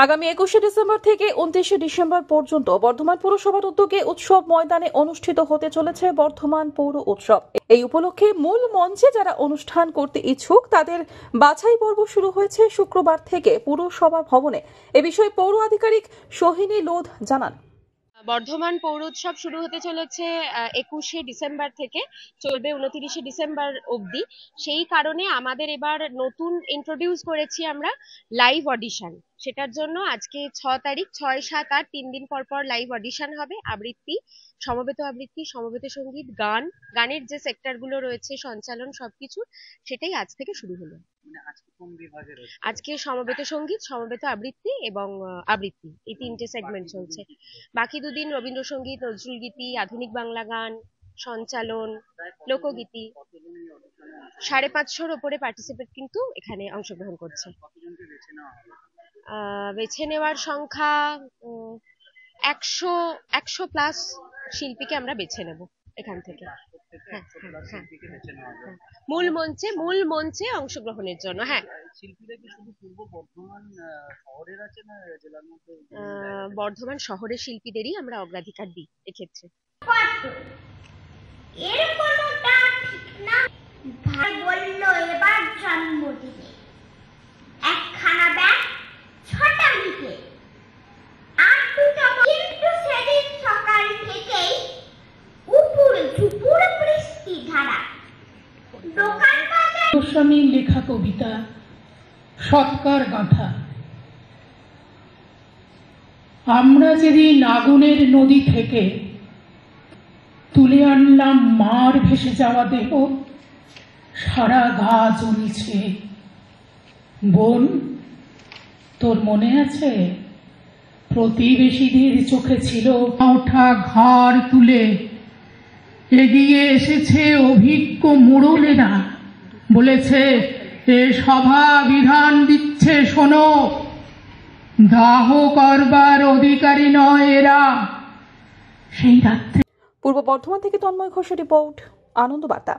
আগামী 21শে ডিসেম্বর থেকে 29শে ডিসেম্বর পর্যন্ত বর্ধমান পৌরসভার উদ্যোগে উৎসব ময়দানে অনুষ্ঠিত হতে চলেছে বর্ধমান পৌর উৎসব। এই উপলক্ষে মূল মঞ্চে যারা অনুষ্ঠান করতে ইচ্ছুক তাদের বাছাই পর্ব শুরু হয়েছে শুক্রবার থেকে পুরসভা ভবনে। এ বিষয়ে পৌর আধিকারিক সোহিনী লোধ জানান, বর্ধমান পৌর উৎসব শুরু হতে চলেছে 21শে ডিসেম্বর থেকে, চলবে 29শে ডিসেম্বর অবধি। সেই কারণে আমাদের এবার নতুন ইন্ট্রোডিউস করেছি আমরা লাইভ অডিশন। সেটার জন্য আজকে 6 তারিখ, 6, 7, 8 3 দিন পর পর লাইভ অডিশন হবে। আবৃত্তি, সমবেত সঙ্গীত, গানের যে সেক্টর গুলো রয়েছে, সঞ্চালন, সবকিছু সেটাই আজ থেকে শুরু হলো। আজকে সমবেত সঙ্গীত, সমবেত আবৃত্তি এবং আবৃত্তি, এই 3টে সেগমেন্ট চলছে। বাকি দুদিন রবীন্দ্রসঙ্গীত, নজরুল গীতি, আধুনিক বাংলা গান, সঞ্চালন, লোকগীতি। 550-র ওপরে পার্টিসিপেট কিন্তু এখানে অংশগ্রহণ করছে। বেছে নেওয়ার সংখ্যা 100+ শিল্পীকে আমরা বেছে নেব এখান থেকে। মূল মঞ্চে অংশগ্রহণের জন্য। হ্যাঁ, বর্ধমান শহরের শিল্পীদেরই আমরা অগ্রাধিকার দিই এক্ষেত্রে। এর কোনটা ঠিক না। ভাই বলল এবার জন্মদিনে একখানা ব্যাগ 6টা লিখে আর 2টা, কিন্তু সেদিন সকাল থেকেই উপর ঝুপুর বৃষ্টি ধারা। দোকান বাজার গোস্বামীর লেখা কবিতা সৎকার গাঁথা। আমরা যেদিন আগুনের নদী থেকে তুলে আনলাম মার ভেসে যাওয়া দেহ, সারা গা জ্বলছে। বোন, তোর মনে আছে প্রতিবেশীদের চোখে ছিল ওঠা ঘাড় তুলে এগিয়ে এসেছে অভিজ্ঞ মোড়লেরা, বলেছে এ সভা বিধান দিচ্ছে শোনো, দাহ করবার অধিকারী নয় এরা। সেই রাত্রে। পূর্ব বর্ধমান থেকে তন্ময় ঘোষের রিপোর্ট, আনন্দ বার্তা।